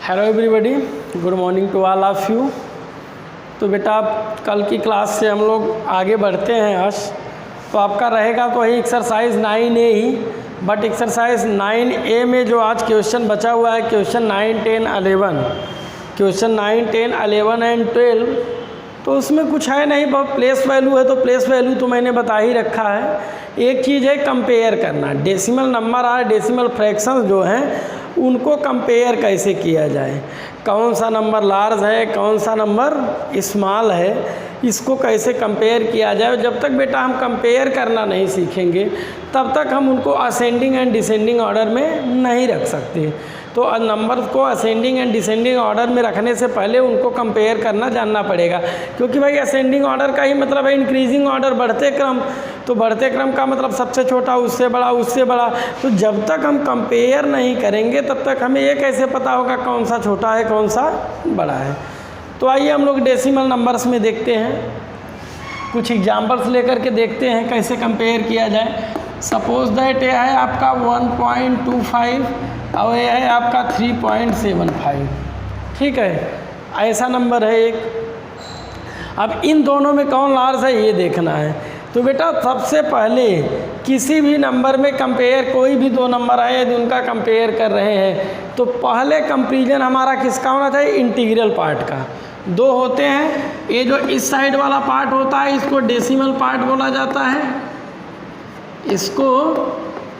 Hello everybody, good morning to all of you. तो बेटा कल की क्लास से हम लोग आगे बढ़ते हैं आज। तो आपका रहेगा तो वही exercise 9A he, but exercise 9A में जो आज क्वेश्चन बचा हुआ है क्वेश्चन 9, 10, 11, क्वेश्चन 9, 10, 11 एंड 12, तो उसमें कुछ है नहीं, बहुत प्लेस वैल्यू है। तो प्लेस वैल्यू तो मैंने बता ही रखा है। एक चीज़ है कंपेयर करना, डेसिमल नंबर और डेसिमल फ्रैक्शंस जो हैं उनको कंपेयर कैसे किया जाए, कौन सा नंबर लार्ज है कौन सा नंबर स्मॉल है, इसको कैसे कंपेयर किया जाए। जब तक बेटा हम कंपेयर करना नहीं सीखेंगे तब तक हम उनको असेंडिंग एंड डिसेंडिंग ऑर्डर में नहीं रख सकते। तो नंबर को असेंडिंग एंड डिसेंडिंग ऑर्डर में रखने से पहले उनको कंपेयर करना जानना पड़ेगा, क्योंकि भाई असेंडिंग ऑर्डर का ही मतलब है इंक्रीजिंग ऑर्डर, बढ़ते क्रम। तो बढ़ते क्रम का मतलब सबसे छोटा उससे बड़ा उससे बड़ा। तो जब तक हम कंपेयर नहीं करेंगे तब तक हमें ये कैसे पता होगा कौन सा छोटा है कौन सा बड़ा है। तो आइए हम लोग डेसिमल नंबर्स में देखते हैं, कुछ एग्जाम्पल्स लेकर के देखते हैं कैसे कंपेयर किया जाए। सपोज दैट ये है आपका 1.25 और ये है आपका 3.75, ठीक है, ऐसा नंबर है एक। अब इन दोनों में कौन लार्ज है ये देखना है। तो बेटा सबसे पहले किसी भी नंबर में कंपेयर, कोई भी दो नंबर आए यदि उनका कंपेयर कर रहे हैं तो पहले कंपेरिजन हमारा किसका होना चाहिए, इंटीग्रल पार्ट का। दो होते हैं, ये जो इस साइड वाला पार्ट होता है इसको डेसिमल पार्ट बोला जाता है, इसको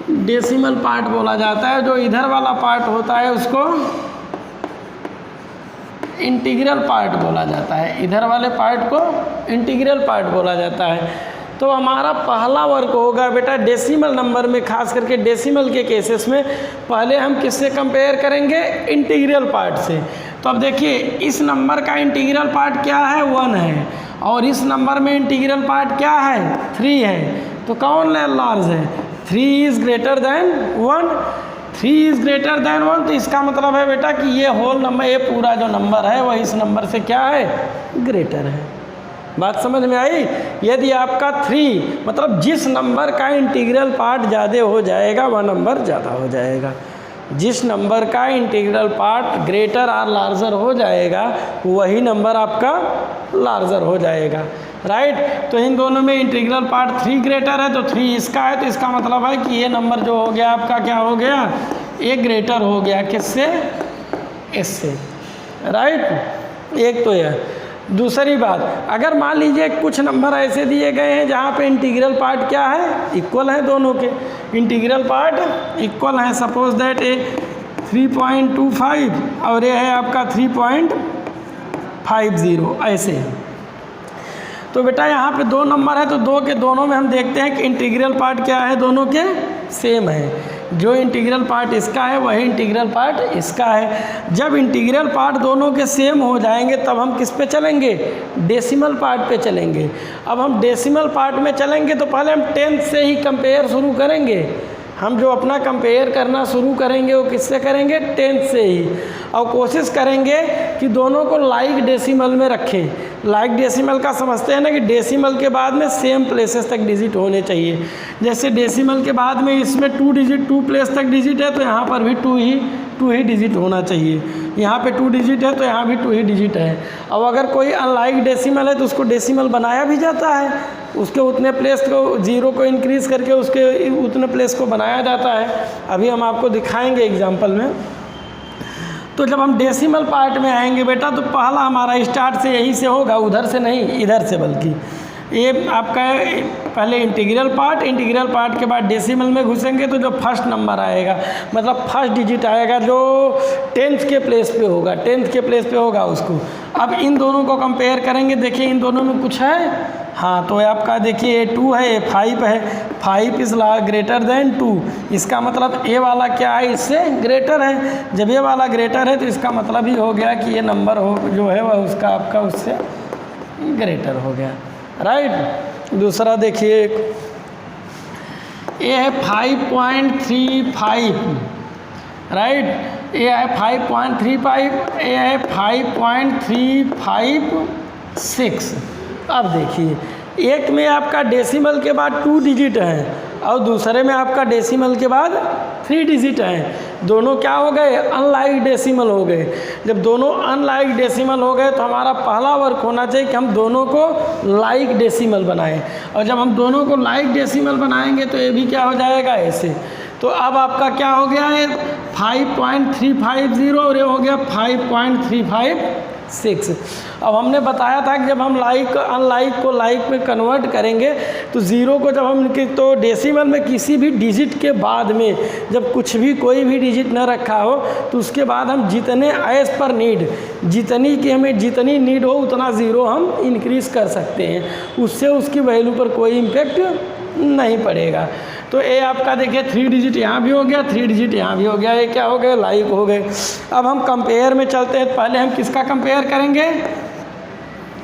डेसिमल पार्ट बोला जाता है। जो इधर वाला पार्ट होता है उसको इंटीग्रल पार्ट बोला जाता है, इधर वाले पार्ट को इंटीग्रल पार्ट बोला जाता है। तो हमारा पहला वर्क होगा बेटा डेसिमल नंबर में, खास करके डेसिमल के केसेस में पहले हम किससे कंपेयर करेंगे, इंटीग्रल पार्ट से। तो अब देखिए इस नंबर का इंटीग्रल पार्ट क्या है, 1 है, और इस नंबर में इंटीग्रल पार्ट क्या है, 3 है। तो कौन लार्ज है, 3 is greater than 1, 3 is greater than 1। तो इसका मतलब है बेटा कि ये होल नंबर, ये पूरा जो नंबर है वह इस नंबर से क्या है, ग्रेटर है। बात समझ में आई। यदि आपका 3 मतलब जिस नंबर का इंटीग्रल पार्ट ज़्यादा हो जाएगा वह नंबर ज़्यादा हो जाएगा, जिस नंबर का इंटीग्रल पार्ट ग्रेटर और लार्जर हो जाएगा वही नंबर आपका लार्जर हो जाएगा, राइट। तो इन दोनों में इंटीग्रल पार्ट 3 ग्रेटर है तो 3 इसका है, तो इसका मतलब है कि ये नंबर जो हो गया आपका क्या हो गया, ये ग्रेटर हो गया किससे, इससे, राइट। एक तो यह। दूसरी बात, अगर मान लीजिए कुछ नंबर ऐसे दिए गए हैं जहाँ पे इंटीग्रल पार्ट क्या है, इक्वल है, दोनों के इंटीग्रल पार्ट इक्वल है। सपोज दैट ए 3.25 और ये है आपका 3.50, ऐसे। तो बेटा यहाँ पे दो नंबर है तो दो के दोनों में हम देखते हैं कि इंटीग्रल पार्ट क्या है, दोनों के सेम है। जो इंटीग्रल पार्ट इसका है वही इंटीग्रल पार्ट इसका है। जब इंटीग्रल पार्ट दोनों के सेम हो जाएंगे तब हम किस पे चलेंगे, डेसिमल पार्ट पे चलेंगे। अब हम डेसिमल पार्ट में चलेंगे तो पहले हम 10 से ही कंपेयर शुरू करेंगे। हम जो अपना कंपेयर करना शुरू करेंगे वो किससे करेंगे, 10 से ही। और कोशिश करेंगे कि दोनों को लाइक डेसिमल में रखें। लाइक डेसिमल का समझते हैं ना कि डेसिमल के बाद में सेम प्लेसेस तक डिजिट होने चाहिए। जैसे डेसिमल के बाद में इसमें 2 प्लेस तक डिजिट है तो यहाँ पर भी 2 ही डिजिट होना चाहिए। यहाँ पे 2 डिजिट है तो यहाँ भी 2 ही डिजिट है। अब अगर कोई अनलाइक डेसिमल है तो उसको डेसिमल बनाया भी जाता है, उसके उतने प्लेस को, 0 को इंक्रीज़ करके उसके उतने प्लेस को बनाया जाता है। अभी हम आपको दिखाएंगे एग्जाम्पल में। तो जब हम डेसिमल पार्ट में आएंगे बेटा तो पहला हमारा स्टार्ट से यहीं से होगा, उधर से नहीं इधर से, बल्कि ये आपका पहले इंटीग्रल पार्ट के बाद डेसिमल में घुसेंगे तो जो फर्स्ट नंबर आएगा मतलब फर्स्ट डिजिट आएगा जो 10th के प्लेस पे होगा, 10th के प्लेस पे होगा उसको। अब इन दोनों को कंपेयर करेंगे, देखिए इन दोनों में कुछ है, हाँ। तो आपका देखिए 2 है, 5 है, 5 इज़ ग्रेटर दैन 2। इसका मतलब ये वाला क्या है, इससे ग्रेटर है। जब ये वाला ग्रेटर है तो इसका मतलब ही हो गया कि ये नंबर हो जो है वह उसका आपका उससे ग्रेटर हो गया, राइट। दूसरा देखिए ये है 5.35, राइट। ये है 5.35, ये है 5.356। अब देखिए एक में आपका डेसिमल के बाद 2 डिजिट हैं और दूसरे में आपका डेसिमल के बाद 3 डिजिट हैं। दोनों क्या हो गए? अनलाइक डेसिमल हो गए। जब दोनों अनलाइक डेसिमल हो गए तो हमारा पहला वर्क होना चाहिए कि हम दोनों को लाइक डेसिमल बनाएं, और जब हम दोनों को लाइक डेसिमल बनाएंगे तो ये भी क्या हो जाएगा? ऐसे। तो अब आपका क्या हो गया है? 5.350 और ये हो गया 5.356। अब हमने बताया था कि जब हम लाइक अनलाइक को लाइक में कन्वर्ट करेंगे तो ज़ीरो को जब हम तो डेसिमल में किसी भी डिजिट के बाद में जब कुछ भी कोई भी डिजिट न रखा हो तो उसके बाद हम जितने एज पर नीड, जितनी कि हमें जितनी नीड हो उतना ज़ीरो हम इंक्रीज़ कर सकते हैं, उससे उसकी वैल्यू पर कोई इम्पेक्ट नहीं पड़ेगा। तो ये आपका देखिए 3 डिजिट यहाँ भी हो गया, 3 डिजिट यहाँ भी हो गया, ये क्या हो गए? लाइक हो गए। अब हम कंपेयर में चलते हैं। पहले हम किसका कंपेयर करेंगे?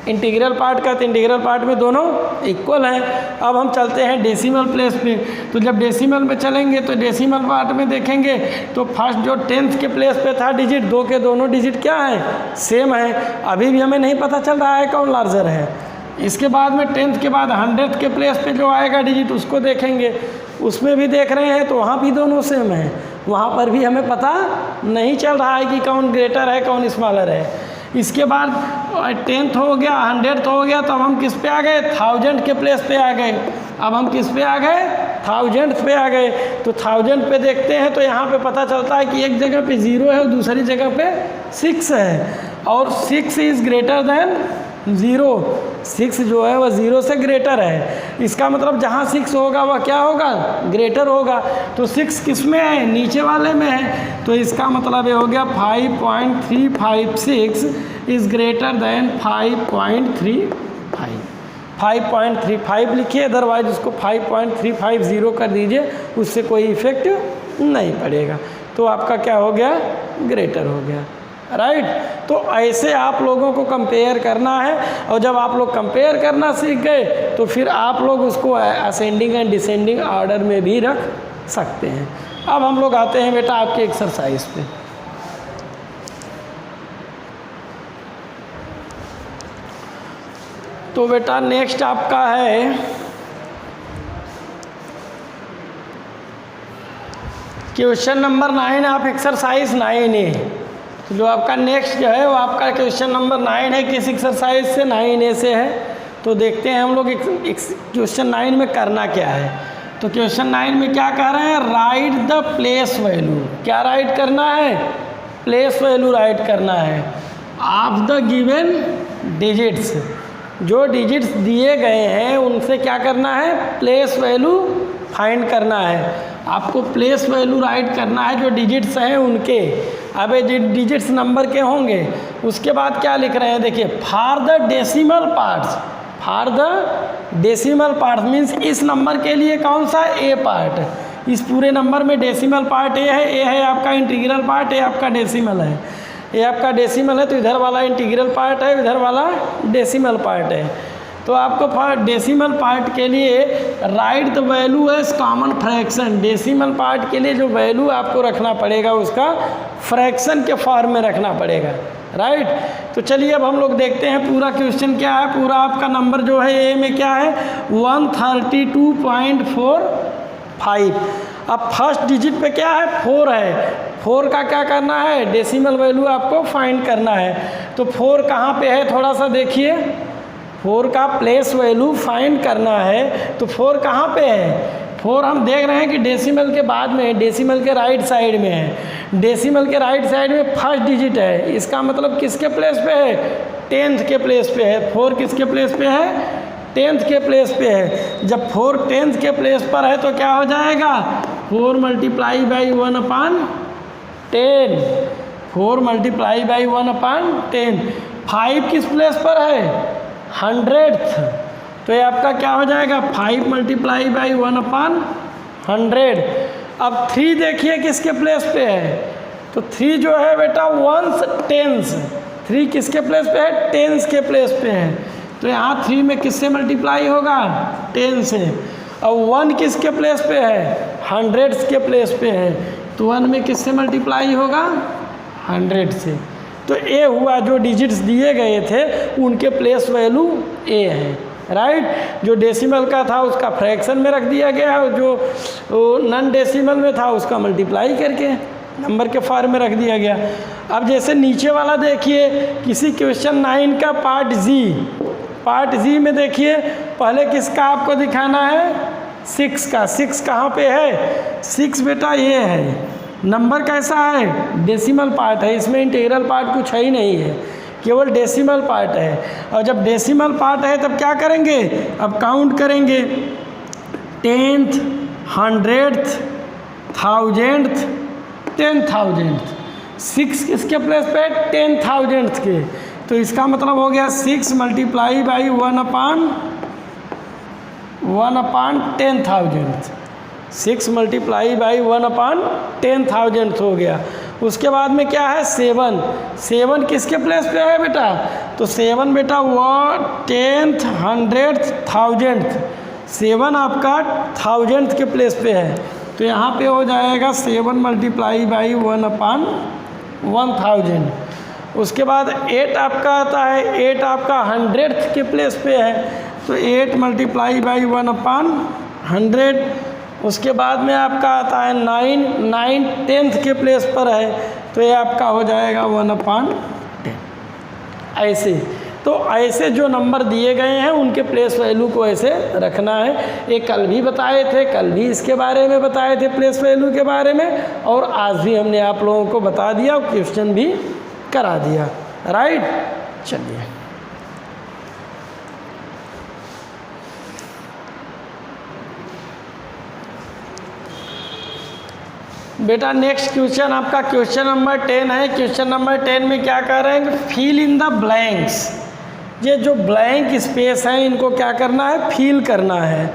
इंटीग्रल पार्ट का। तो इंटीग्रल पार्ट में दोनों इक्वल हैं। अब हम चलते हैं डेसिमल प्लेस पे। तो जब डेसिमल में चलेंगे तो डेसिमल पार्ट में देखेंगे तो फर्स्ट जो 10th के प्लेस पे था डिजिट, दो के दोनों डिजिट क्या हैं? सेम है। अभी भी हमें नहीं पता चल रहा है कौन लार्जर है। इसके बाद में 10th के बाद 100th के प्लेस पे जो आएगा डिजिट उसको देखेंगे, उसमें भी देख रहे हैं तो वहाँ भी दोनों सेम हैं। वहाँ पर भी हमें पता नहीं चल रहा है कि कौन ग्रेटर है कौन स्मॉलर है। इसके बाद 10th हो गया, 100th हो गया, तो अब हम किस पे आ गए? 1000 के प्लेस पे आ गए। अब हम किस पे आ गए? 1000th पे आ गए। तो 1000 पे देखते हैं तो यहाँ पे पता चलता है कि एक जगह पे 0 है और दूसरी जगह पे 6 है, और 6 इज़ ग्रेटर देन 0। 6 जो है वह 0 से ग्रेटर है। इसका मतलब जहाँ 6 होगा वह क्या होगा? ग्रेटर होगा। तो 6 किस में है? नीचे वाले में है। तो इसका मतलब ये हो गया 5.356 इज़ ग्रेटर देन 5.35। 5.35 लिखिए, अदरवाइज उसको 5.350 कर दीजिए, उससे कोई इफेक्ट नहीं पड़ेगा। तो आपका क्या हो गया? ग्रेटर हो गया। राइट। तो ऐसे आप लोगों को कंपेयर करना है, और जब आप लोग कंपेयर करना सीख गए तो फिर आप लोग उसको असेंडिंग एंड डिसेंडिंग ऑर्डर में भी रख सकते हैं। अब हम लोग आते हैं बेटा आपके एक्सरसाइज पे। तो बेटा नेक्स्ट आपका है क्वेश्चन नंबर 9, आप एक्सरसाइज 9A। तो जो आपका नेक्स्ट जो है वो आपका क्वेश्चन नंबर 9 है। किस एक्सरसाइज से? 9A से है। तो देखते हैं हम लोग क्वेश्चन 9 में करना क्या है। तो क्वेश्चन 9 में क्या कह रहे हैं? Right the place value. क्या राइट करना है? प्लेस वैल्यू राइट करना है ऑफ द गिवन डिजिट्स। जो डिजिट्स दिए गए हैं उनसे क्या करना है? प्लेस वैल्यू फाइंड करना है। आपको प्लेस वैल्यू राइट करना है जो डिजिट्स हैं उनके। अब ये डिजिट्स नंबर के होंगे। उसके बाद क्या लिख रहे हैं? देखिए, for the decimal parts. For the decimal parts means इस नंबर के लिए कौन सा? ए पार्ट। इस पूरे नंबर में डेसिमल पार्ट ए है। ए है आपका इंटीग्रल पार्ट, ए आपका डेसिमल है। ये आपका डेसिमल है तो इधर वाला इंटीग्रल पार्ट है, इधर वाला डेसिमल पार्ट है। तो आपको डेसिमल पार्ट के लिए write the value as common fraction. Decimal part के लिए जो वैल्यू आपको रखना पड़ेगा उसका फ्रैक्शन के फॉर्म में रखना पड़ेगा। राइट। तो चलिए अब हम लोग देखते हैं पूरा क्वेश्चन क्या है। पूरा आपका नंबर जो है ए में क्या है? 132.45। अब फर्स्ट डिजिट पे क्या है? 4 है। 4 का क्या करना है? डेसिमल वैल्यू आपको फाइंड करना है। तो 4 कहाँ पे है? थोड़ा सा देखिए। 4 का प्लेस वैल्यू फाइंड करना है। तो 4 कहाँ पे है? 4 हम देख रहे हैं कि डेसिमल के बाद में है, डेसिमल के राइट साइड में है। डेसिमल के राइट साइड में फर्स्ट डिजिट है। इसका मतलब किसके प्लेस पे है? 10th के प्लेस पे है। 4 किसके प्लेस पे है? 10th के प्लेस पे है। जब 4 10th के प्लेस पर है तो क्या हो जाएगा? 4 मल्टीप्लाई बाई 1/10। 4 multiply by 1/10। 5 किस प्लेस पर है? 100th। तो ये आपका क्या हो जाएगा? 5 मल्टीप्लाई बाई 1/100। अब 3 देखिए किसके प्लेस पे है? तो 3 जो है बेटा 1s 10s। 3 किसके प्लेस पे है? 10s के प्लेस पे है। तो यहाँ 3 में किससे मल्टीप्लाई होगा? 10 से। अब 1 किसके प्लेस पे है? 100s के प्लेस पे है। तो 1 में किससे मल्टीप्लाई होगा? 100 से। तो ए हुआ जो डिजिट्स दिए गए थे उनके प्लेस वैल्यू ए है। राइट। जो डेसिमल का था उसका फ्रैक्शन में रख दिया गया, और जो नॉन डेसिमल में था उसका मल्टीप्लाई करके नंबर के फॉर्म में रख दिया गया। अब जैसे नीचे वाला देखिए, किसी क्वेश्चन 9 का पार्ट जी में देखिए, पहले किसका आपको दिखाना है, 6 का। 6 कहाँ पे है, 6 बेटा ये है। नंबर कैसा है, डेसिमल पार्ट है, इसमें इंटीग्रल पार्ट कुछ है ही नहीं है, केवल डेसिमल पार्ट है। और जब डेसिमल पार्ट है तब क्या करेंगे, अब काउंट करेंगे, 10th, 100th, 1000th, 10,000th। 6 किसके प्लेस पे, 10,000th के। तो इसका मतलब हो गया 6 मल्टीप्लाई बाई 1/10,000। 6 मल्टीप्लाई बाई 1/10,000 हो गया। उसके बाद में क्या है, 7 किसके प्लेस पे है बेटा, तो 7 बेटा 10th, 100th, 1000th। 7 आपका 1000th के प्लेस पे है, तो यहाँ पे हो जाएगा 7 मल्टीप्लाई बाई 1/1000। उसके बाद 8 आपका आता है, 8 आपका 100th के प्लेस पे है, तो 8 मल्टीप्लाई बाई 1/100। उसके बाद में आपका आता है 9 10th के प्लेस पर है, तो ये आपका हो जाएगा 1/10। ऐसे तो ऐसे जो नंबर दिए गए हैं उनके प्लेस वैल्यू को ऐसे रखना है। ये कल भी बताए थे, कल भी इसके बारे में बताए थे प्लेस वैल्यू के बारे में, और आज भी हमने आप लोगों को बता दिया और क्वेश्चन भी करा दिया, राइट। चलिए बेटा नेक्स्ट क्वेश्चन आपका क्वेश्चन नंबर 10 है। क्वेश्चन नंबर 10 में क्या कह रहे हैं, फिल इन द ब्लैंक्स। ये जो ब्लैंक स्पेस हैं इनको क्या करना है, फिल करना है।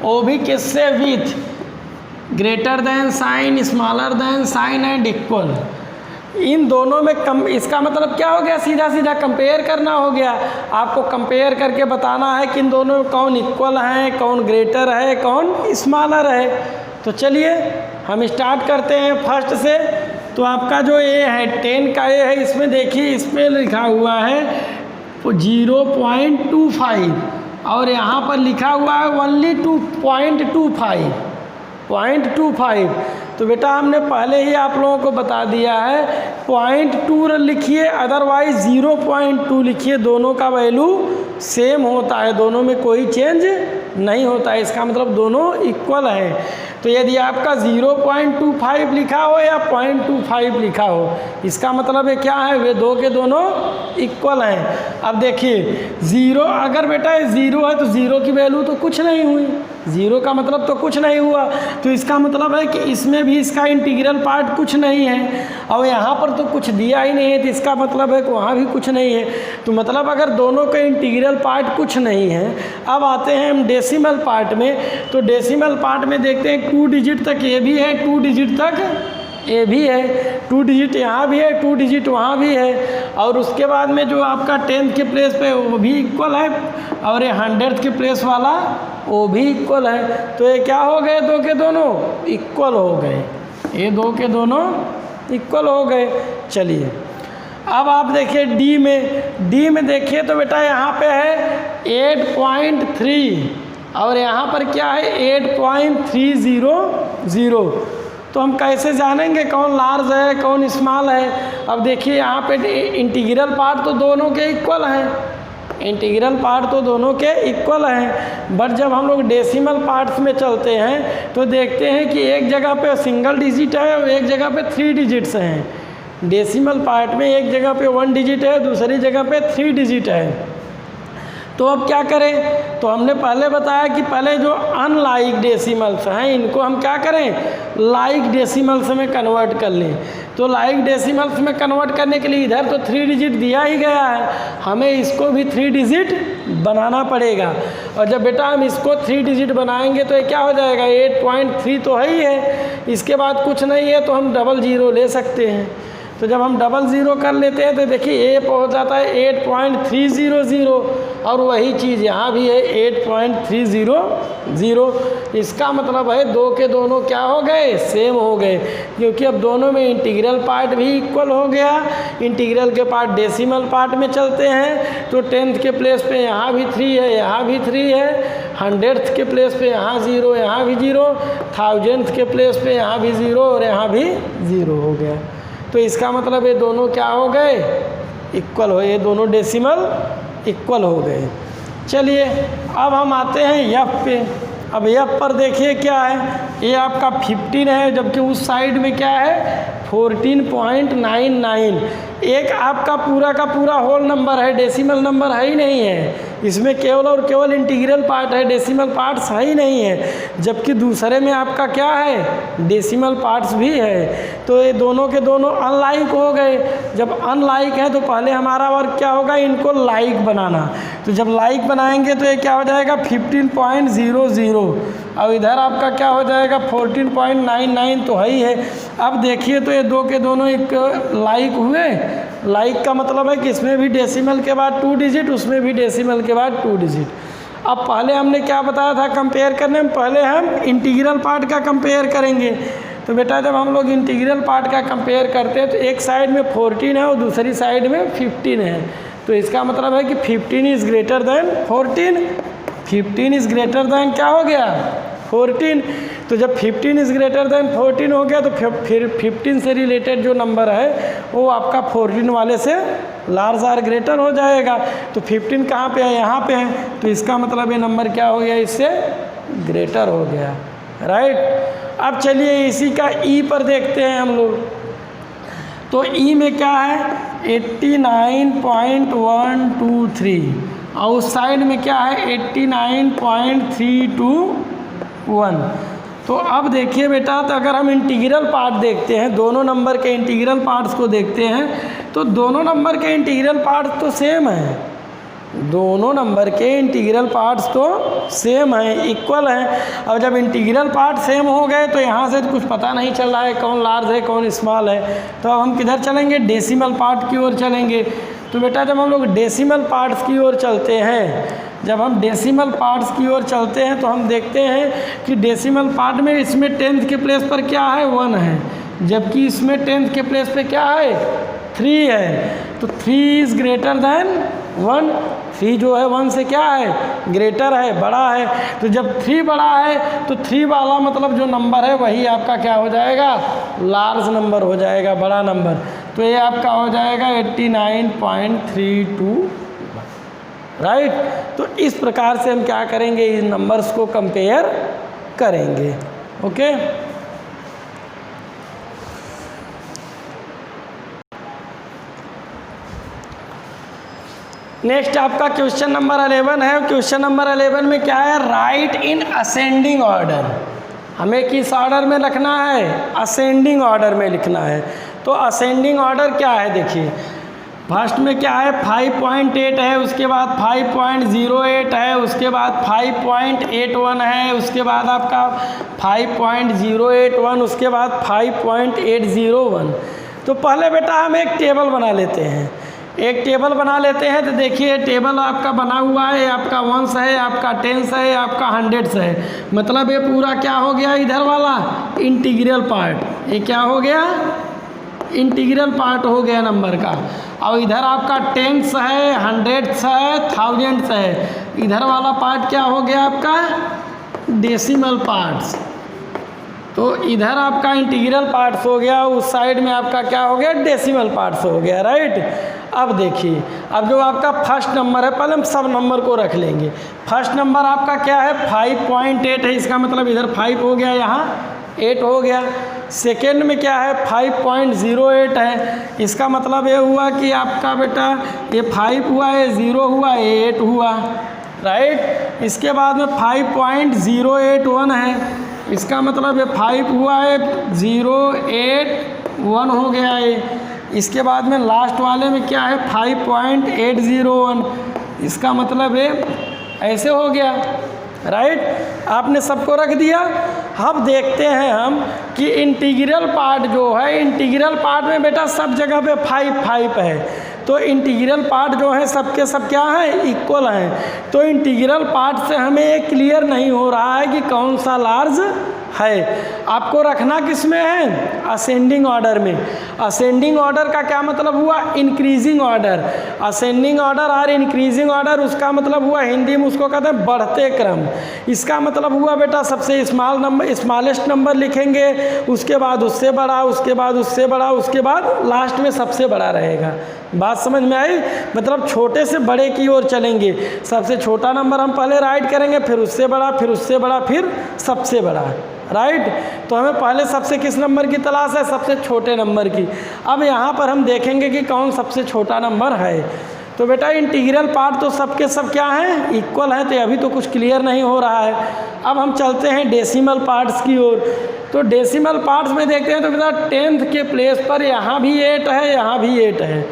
वो भी किससे, with greater than sign, smaller than sign and equal. इन दोनों में इसका मतलब क्या हो गया, सीधा सीधा कंपेयर करना हो गया। आपको कंपेयर करके बताना है कि इन दोनों में कौन इक्वल है, कौन ग्रेटर है, कौन स्मॉलर है। तो चलिए हम स्टार्ट करते हैं फर्स्ट से। तो आपका जो ये है 10 का ये है, इसमें देखिए इसमें लिखा हुआ है 0.25 और यहाँ पर लिखा हुआ है ओनली 0.25। तो बेटा हमने पहले ही आप लोगों को बता दिया है 0.2 लिखिए, अदरवाइज 0.2 लिखिए, दोनों का वैल्यू सेम होता है, दोनों में कोई चेंज नहीं होता है, इसका मतलब दोनों इक्वल है। तो यदि आपका 0.25 लिखा हो या 0.25 लिखा हो, इसका मतलब है क्या है, वे दो के दोनों इक्वल हैं। अब देखिए 0, अगर बेटा 0 है तो 0 की वैल्यू तो कुछ नहीं हुई, 0 का मतलब तो कुछ नहीं हुआ, तो इसका मतलब है कि इसमें भी इसका इंटीग्रल पार्ट कुछ नहीं है, और यहाँ पर तो कुछ दिया ही नहीं है, तो इसका मतलब है कि वहाँ भी कुछ नहीं है। तो मतलब अगर दोनों का इंटीग्रल पार्ट कुछ नहीं है। अब आते हैं हम डेसिमल पार्ट में। तो डेसिमल पार्ट में देखते हैं 2 डिजिट तक ये भी है, 2 डिजिट तक ये भी है, 2 डिजिट यहाँ भी है, 2 डिजिट वहाँ भी है, और उसके बाद में जो आपका 10th के प्लेस पे वो भी इक्वल है, और ये 100th के प्लेस वाला वो भी इक्वल है। तो ये क्या हो गए, दो के दोनों इक्वल हो गए, ये दो के दोनों इक्वल हो गए। चलिए अब आप देखिए डी में देखिए तो बेटा यहाँ पे है 8.3 और यहाँ पर क्या है 8.300। तो हम कैसे जानेंगे कौन लार्ज है कौन स्मॉल है। अब देखिए यहाँ पे इंटीग्रल पार्ट तो दोनों के इक्वल हैं, इंटीग्रल पार्ट तो दोनों के इक्वल हैं, बट जब हम लोग डेसिमल पार्ट्स में चलते हैं तो देखते हैं कि एक जगह पे सिंगल डिजिट है और एक जगह पे 3 डिजिट्स हैं। डेसिमल पार्ट में एक जगह पे 1 डिजिट है, दूसरी जगह पे 3 डिजिट है। तो अब क्या करें, तो हमने पहले बताया कि पहले जो अनलाइक डेसिमल्स हैं इनको हम क्या करें, लाइक डेसिमल्स में कन्वर्ट कर लें। तो लाइक डेसिमल्स में कन्वर्ट करने के लिए इधर तो 3 डिजिट दिया ही गया है, हमें इसको भी 3 डिजिट बनाना पड़ेगा। और जब बेटा हम इसको 3 डिजिट बनाएंगे तो ये क्या हो जाएगा, 8.3 तो है ही है, इसके बाद कुछ नहीं है तो हम 00 ले सकते हैं। तो जब हम डबल ज़ीरो कर लेते हैं तो देखिए ए पहुंच जाता है 8.300 और वही चीज़ यहाँ भी है 8.300। इसका मतलब है दो के दोनों क्या हो गए, सेम हो गए, क्योंकि अब दोनों में इंटीग्रल पार्ट भी इक्वल हो गया। इंटीग्रल के पार्ट डेसिमल पार्ट में चलते हैं तो 10th के प्लेस पे यहाँ भी 3 है, यहाँ भी 3 है, 100th के प्लेस पे यहाँ 0, यहाँ भी 0, 1000th के प्लेस पे यहाँ भी 0 और यहाँ भी 0 हो गया। तो इसका मतलब ये दोनों क्या हो गए, इक्वल हो, ये दोनों डेसिमल इक्वल हो गए। चलिए अब हम आते हैं यफ पे। अब यफ पर देखिए क्या है, ये आपका 15 है, जबकि उस साइड में क्या है 14.99। एक आपका पूरा का पूरा होल नंबर है, डेसिमल नंबर है ही नहीं है, इसमें केवल और केवल इंटीग्रल पार्ट है, डेसिमल पार्ट्स है ही नहीं है। जबकि दूसरे में आपका क्या है, डेसिमल पार्ट्स भी है। तो ये दोनों के दोनों अनलाइक हो गए। जब अनलाइक है तो पहले हमारा वर्क क्या होगा, इनको लाइक बनाना। तो जब लाइक बनाएंगे तो ये क्या हो जाएगा 15.00 और इधर आपका क्या हो जाएगा 14.99 तो है ही है। अब देखिए तो ये दो के दोनों एक लाइक हुए। लाइक का मतलब है कि इसमें भी डेसिमल के बाद 2 डिजिट, उसमें भी डेसिमल के बाद 2 डिजिट। अब पहले हमने क्या बताया था कंपेयर करने में, पहले हम इंटीग्रल पार्ट का कंपेयर करेंगे। तो बेटा जब हम लोग इंटीग्रल पार्ट का कंपेयर करते हैं तो एक साइड में 14 है और दूसरी साइड में 15 है। तो इसका मतलब है कि 15 is greater than 14, 15 is greater than क्या हो गया 14। तो जब 15 इज़ ग्रेटर दैन 14 हो गया तो फिर 15 से रिलेटेड जो नंबर है वो आपका 14 वाले से लार्ज आर ग्रेटर हो जाएगा। तो 15 कहाँ पे है, यहाँ पे है, तो इसका मतलब ये नंबर क्या हो गया, इससे ग्रेटर हो गया, राइट। अब चलिए इसी का ई पर देखते हैं हम लोग। तो ई में क्या है 89.123 और उस साइड में क्या है 89.321। तो अब देखिए बेटा, तो अगर हम इंटीग्रल पार्ट देखते हैं, दोनों नंबर के इंटीग्रल पार्ट्स को देखते हैं तो दोनों नंबर के इंटीग्रल पार्ट्स तो सेम हैं, दोनों नंबर के इंटीग्रल पार्ट्स तो सेम हैं, इक्वल हैं। और जब इंटीग्रल पार्ट सेम हो गए तो यहाँ से कुछ पता नहीं चल रहा है कौन लार्ज है कौन स्मॉल है। तो अब हम किधर चलेंगे, डेसिमल पार्ट की ओर चलेंगे। तो बेटा जब हम लोग डेसिमल पार्ट्स की ओर चलते हैं, जब हम डेसिमल पार्ट्स की ओर चलते हैं तो हम देखते हैं कि डेसिमल पार्ट में इसमें 10th के प्लेस पर क्या है 1 है, जबकि इसमें 10th के प्लेस पे क्या है 3 है। तो 3 इज़ ग्रेटर दैन 1, 3 जो है 1 से क्या है ग्रेटर है, बड़ा है। तो जब 3 बड़ा है तो 3 वाला मतलब जो नंबर है वही आपका क्या हो जाएगा, लार्ज नंबर हो जाएगा, बड़ा नंबर। तो ये आपका हो जाएगा 89.32, राइट। तो इस प्रकार से हम क्या करेंगे, इन नंबर्स को कंपेयर करेंगे, ओके। नेक्स्ट आपका क्वेश्चन नंबर 11 है। क्वेश्चन नंबर 11 में क्या है, राइट इन असेंडिंग ऑर्डर। हमें किस ऑर्डर में लिखना है, असेंडिंग ऑर्डर में लिखना है। तो असेंडिंग ऑर्डर क्या है, देखिए फर्स्ट में क्या है 5.8 है, उसके बाद 5.08 है, उसके बाद 5.81 है, उसके बाद आपका 5.081, उसके बाद 5.801। तो पहले बेटा हम एक टेबल बना लेते हैं, एक टेबल बना लेते हैं। तो देखिए टेबल आपका बना हुआ है, आपका 1s है, आपका 10s है, आपका 100s है। मतलब ये पूरा क्या हो गया, इधर वाला इंटीग्रल पार्ट, ये क्या हो गया इंटीग्रल पार्ट हो गया नंबर का। और इधर आपका 10s है, 100s है, 1000s है। इधर वाला पार्ट क्या हो गया आपका डेसिमल पार्ट्स। तो इधर आपका इंटीग्रल पार्ट्स हो गया, उस साइड में आपका क्या हो गया डेसिमल पार्ट्स हो गया, राइट। अब देखिए, अब जो आपका फर्स्ट नंबर है, पहले हम सब नंबर को रख लेंगे। फर्स्ट नंबर आपका क्या है 5.8 है, इसका मतलब इधर 5 हो गया, यहाँ 8 हो गया। सेकेंड में क्या है 5.08 है, इसका मतलब ये हुआ कि आपका बेटा ये 5 हुआ, ये 0 हुआ, ये 8 हुआ, राइट। इसके बाद में 5.081 है, इसका मतलब ये 5 हुआ है, 081 हो गया ये। इसके बाद में लास्ट वाले में क्या है 5.801, इसका मतलब ये ऐसे हो गया, राइट। आपने सबको रख दिया। अब देखते हैं हम कि इंटीग्रल पार्ट जो है, इंटीग्रल पार्ट में बेटा सब जगह पे 5 5 है, तो इंटीग्रल पार्ट जो है सबके सब क्या है, इक्वल हैं। तो इंटीग्रल पार्ट से हमें ये क्लियर नहीं हो रहा है कि कौन सा लार्ज है। आपको रखना किस में है, असेंडिंग ऑर्डर में। असेंडिंग ऑर्डर का क्या मतलब हुआ, इंक्रीजिंग ऑर्डर। असेंडिंग ऑर्डर और इंक्रीजिंग ऑर्डर, उसका मतलब हुआ हिंदी में उसको कहते हैं बढ़ते क्रम। इसका मतलब हुआ बेटा सबसे स्मॉल नंबर, स्मॉलेस्ट नंबर लिखेंगे, उसके बाद उससे बड़ा, उसके बाद उससे बड़ा, उसके बाद लास्ट में सबसे बड़ा रहेगा। बात समझ में आई, मतलब छोटे से बड़े की ओर चलेंगे। सबसे छोटा नंबर हम पहले राइट करेंगे, फिर उससे बड़ा, फिर उससे बड़ा, फिर सबसे बड़ा, राइट। तो हमें पहले सबसे किस नंबर की तलाश है, सबसे छोटे नंबर की। अब यहाँ पर हम देखेंगे कि कौन सबसे छोटा नंबर है। तो बेटा इंटीग्रल पार्ट तो सबके सब क्या हैं, इक्वल हैं, तो अभी तो कुछ क्लियर नहीं हो रहा है। अब हम चलते हैं डेसिमल पार्ट्स की ओर। तो डेसिमल पार्ट्स में देखते हैं तो बेटा 10th के प्लेस पर यहाँ भी 8 है, यहाँ भी 8 है।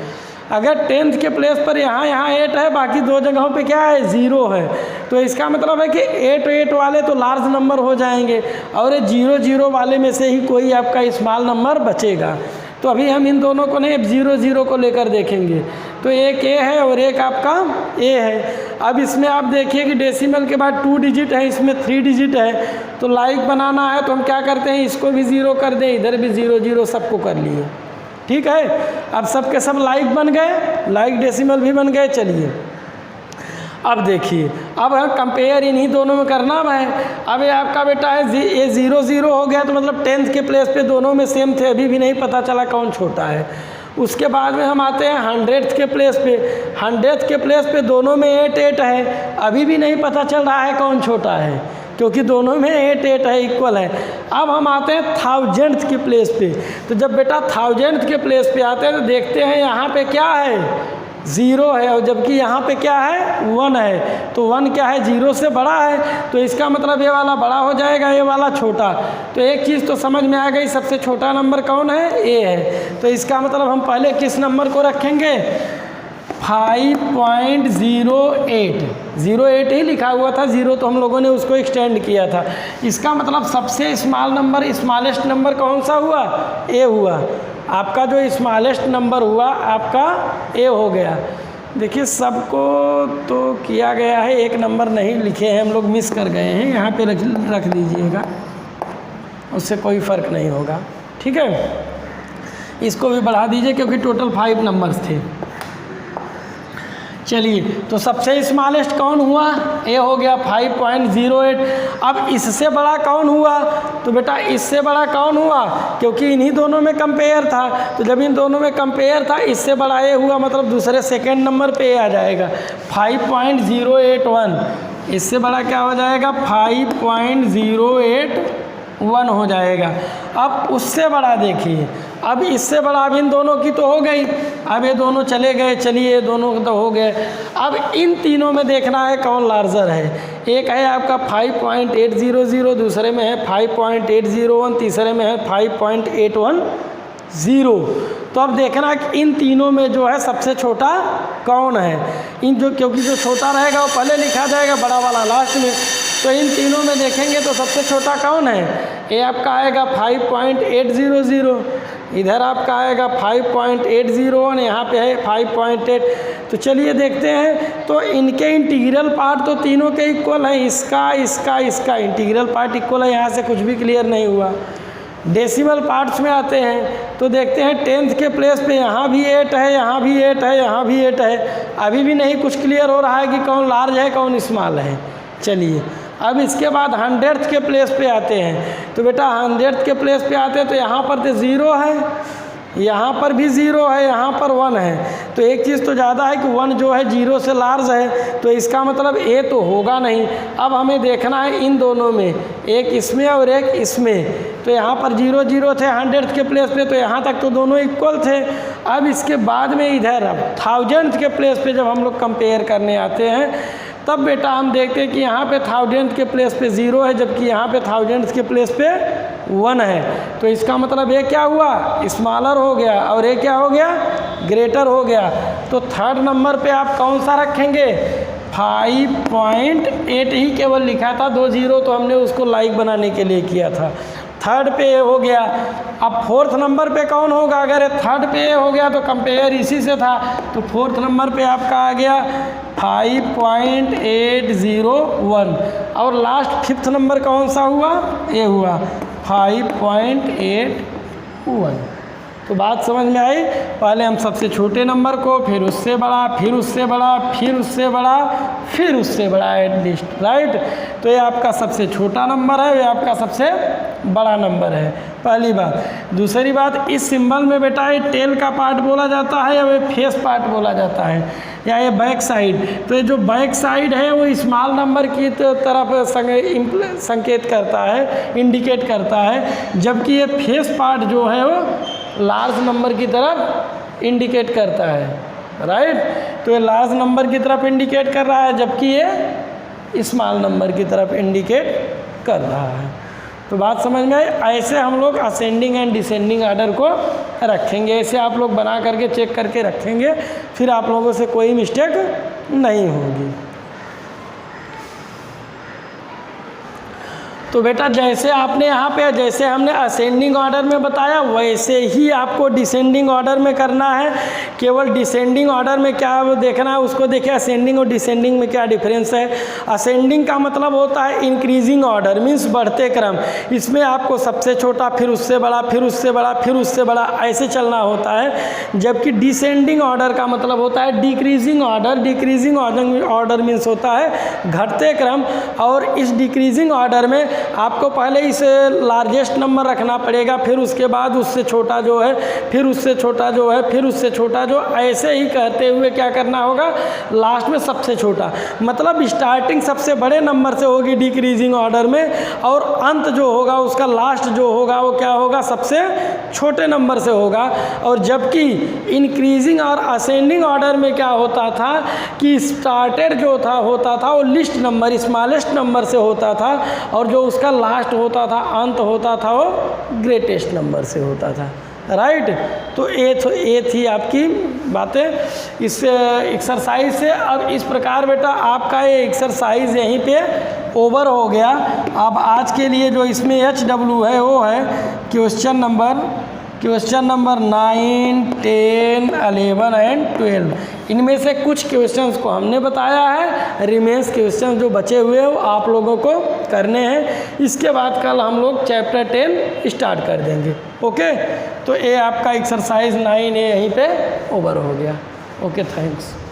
अगर 10th के प्लेस पर यहाँ 8 है, बाकी दो जगहों पे क्या है, 0 है, तो इसका मतलब है कि 8 8 वाले तो लार्ज नंबर हो जाएंगे और 0 0 वाले में से ही कोई आपका स्मॉल नंबर बचेगा। तो अभी हम इन दोनों को नहीं 0 0 को लेकर देखेंगे। तो एक ए है और एक आपका ए है। अब इसमें आप देखिए कि डेसिमल के बाद 2 डिजिट है, इसमें 3 डिजिट है। तो लाइक बनाना है तो हम क्या करते हैं, इसको भी 0 कर दें, इधर भी 0 0 सबको कर लिए, ठीक है। अब सब के सब लाइक बन गए, लाइक डेसिमल भी बन गए। चलिए अब देखिए, अब हम कंपेयर इन्हीं दोनों में करना है। अब ये आपका बेटा है ये 0 0 हो गया, तो मतलब 10th के प्लेस पे दोनों में सेम थे, अभी भी नहीं पता चला कौन छोटा है। उसके बाद में हम आते हैं 100th के प्लेस पे। 100th के प्लेस पे दोनों में 8 8 है, अभी भी नहीं पता चल रहा है कौन छोटा है, क्योंकि दोनों में 8 8 है, इक्वल है। अब हम आते हैं 1000th के प्लेस पे। तो जब बेटा 1000th के प्लेस पे आते हैं तो देखते हैं यहाँ पे क्या है, 0 है, और जबकि यहाँ पे क्या है, 1 है। तो 1 क्या है, 0 से बड़ा है, तो इसका मतलब ये वाला बड़ा हो जाएगा, ये वाला छोटा। तो एक चीज़ तो समझ में आ गई, सबसे छोटा नंबर कौन है, ए है। तो इसका मतलब हम पहले किस नंबर को रखेंगे, 5.08। 08 ही लिखा हुआ था, 0 तो हम लोगों ने उसको एक्सटेंड किया था। इसका मतलब सबसे स्मॉल नंबर, स्मॉलेस्ट नंबर कौन सा हुआ, ए हुआ। आपका जो स्मॉलेस्ट नंबर हुआ आपका ए हो गया। देखिए सबको तो किया गया है, एक नंबर नहीं लिखे हैं हम लोग, मिस कर गए हैं, यहाँ पे रख दीजिएगा, उससे कोई फ़र्क नहीं होगा, ठीक है। इसको भी बढ़ा दीजिए क्योंकि टोटल 5 नंबर्स थे। चलिए, तो सबसे स्मॉलेस्ट कौन हुआ, ए हो गया 5.08। अब इससे बड़ा कौन हुआ, तो बेटा इससे बड़ा कौन हुआ, क्योंकि इन्हीं दोनों में कंपेयर था। तो जब इन दोनों में कंपेयर था, इससे बड़ा ए हुआ, मतलब दूसरे सेकेंड नंबर पे ए आ जाएगा 5.081। इससे बड़ा क्या हो जाएगा, 5.081 हो जाएगा। अब उससे बड़ा देखिए, अब इससे बड़ा, अब इन दोनों की तो हो गई, अब ये दोनों चले गए, चलिए ये दोनों तो हो गए। अब इन तीनों में देखना है कौन लार्जर है। एक है आपका 5.800, दूसरे में है 5.801, तीसरे में है 5.810। तो अब देखना कि इन तीनों में जो है सबसे छोटा कौन है। क्योंकि जो छोटा रहेगा वो पहले लिखा जाएगा, बड़ा वाला लास्ट में। तो इन तीनों में देखेंगे तो सबसे छोटा कौन है, ये आपका आएगा 5.800, इधर आपका आएगा 5.801, यहाँ पे है 5.8। तो चलिए देखते हैं, तो इनके इंटीग्रल पार्ट तो तीनों के इक्वल हैं, इसका इसका इसका इंटीग्रल पार्ट इक्वल है, यहाँ से कुछ भी क्लियर नहीं हुआ। डेसिमल पार्ट्स में आते हैं तो देखते हैं 10th के प्लेस पे यहाँ भी 8 है, यहाँ भी 8 है, यहाँ भी 8 है, अभी भी नहीं कुछ क्लियर हो रहा है कि कौन लार्ज है कौन स्मॉल है। चलिए अब इसके बाद 100th के प्लेस पे आते हैं। तो बेटा 100th के प्लेस पे आते हैं तो यहाँ पर तो 0 है, यहाँ पर भी 0 है, यहाँ पर 1 है। तो एक चीज़ तो ज़्यादा है कि 1 जो है 0 से लार्ज है, तो इसका मतलब ए तो होगा नहीं। अब हमें देखना है इन दोनों में, एक इसमें और एक इसमें। तो यहाँ पर 0 0 थे 100th के प्लेस पे, तो यहाँ तक तो दोनों इक्वल थे। अब इसके बाद में इधर अब 1000th के प्लेस पे जब हम लोग कंपेयर करने आते हैं, तब बेटा हम देखते हैं कि यहाँ पे 1000th के प्लेस पे 0 है, जबकि यहाँ पे 1000th के प्लेस पे 1 है। तो इसका मतलब ये क्या हुआ, स्मॉलर हो गया, और ये क्या हो गया, ग्रेटर हो गया। तो थर्ड नंबर पे आप कौन सा रखेंगे, 5.8 ही केवल लिखा था, 2 0 तो हमने उसको लाइक बनाने के लिए किया था। थर्ड पे ए हो गया। अब फोर्थ नंबर पे कौन होगा? अगर थर्ड पे ए हो गया तो कंपेयर इसी से था, तो फोर्थ नंबर पे आपका आ गया 5.801 और लास्ट फिफ्थ नंबर कौन सा हुआ? ए हुआ 5.81। तो बात समझ में आई? पहले हम सबसे छोटे नंबर को, फिर उससे बड़ा, फिर उससे बड़ा, फिर उससे बड़ा, फिर उससे बड़ा एटलीस्ट, राइट। तो ये आपका सबसे छोटा नंबर है, ये आपका सबसे बड़ा नंबर है, पहली बात। दूसरी बात, इस सिंबल में बेटा ये टेल का पार्ट बोला जाता है या ये फेस पार्ट बोला जाता है या ये बैक साइड? तो ये जो बैक साइड है वो स्मॉल नंबर की तरफ संकेत करता है, इंडिकेट करता है, जबकि ये फेस पार्ट जो है वो लार्ज नंबर की तरफ इंडिकेट करता है, राइट। तो ये लार्ज नंबर की तरफ इंडिकेट कर रहा है, जबकि ये स्मॉल नंबर की तरफ इंडिकेट कर रहा है। तो बात समझ में आई? ऐसे हम लोग असेंडिंग एंड डिसेंडिंग ऑर्डर को रखेंगे, ऐसे आप लोग बना करके चेक करके रखेंगे, फिर आप लोगों से कोई मिस्टेक नहीं होगी। तो बेटा जैसे आपने यहाँ पे, जैसे हमने असेंडिंग ऑर्डर में बताया, वैसे ही आपको डिसेंडिंग ऑर्डर में करना है। केवल डिसेंडिंग ऑर्डर में क्या देखना है उसको देखिए, असेंडिंग और डिसेंडिंग में क्या डिफरेंस है। असेंडिंग का मतलब होता है इंक्रीजिंग ऑर्डर, मीन्स बढ़ते क्रम। इसमें आपको सबसे छोटा, फिर उससे बड़ा, फिर उससे बड़ा, फिर उससे बड़ा, ऐसे चलना होता है। जबकि डिसेंडिंग ऑर्डर का मतलब होता है decreasing order. Decreasing order means होता है घटते क्रम, और इस डिक्रीजिंग ऑर्डर में आपको पहले इसे लार्जेस्ट नंबर रखना पड़ेगा, फिर उसके बाद उससे छोटा जो है, फिर उससे छोटा जो है, फिर उससे छोटा जो, ऐसे ही कहते हुए क्या करना होगा, लास्ट में सबसे छोटा। मतलब स्टार्टिंग सबसे बड़े नंबर से होगी डिक्रीजिंग ऑर्डर में, और अंत जो होगा उसका लास्ट जो होगा वो क्या होगा, सबसे छोटे नंबर से होगा। और जबकि इंक्रीजिंग और असेंडिंग ऑर्डर में क्या होता था कि स्टार्टेड जो था होता था वो लिस्ट नंबर, स्मॉलेस्ट नंबर से होता था, और जो उसका लास्ट होता था, अंत होता था, वो ग्रेटेस्ट नंबर से होता था, राइट। तो ये थी आपकी बातें इस एक्सरसाइज से। अब इस प्रकार बेटा आपका ये एक्सरसाइज यहीं पे ओवर हो गया। अब आज के लिए जो इसमें HW है वो है क्वेश्चन नंबर 9, 10, 11 एंड 12। इनमें से कुछ क्वेश्चंस को हमने बताया है, रिमेन्स क्वेश्चन जो बचे हुए हैं वो आप लोगों को करने हैं। इसके बाद कल हम लोग चैप्टर 10 स्टार्ट कर देंगे, ओके। तो ये आपका एक्सरसाइज 9A यहीं पे ओवर हो गया, ओके, थैंक्स।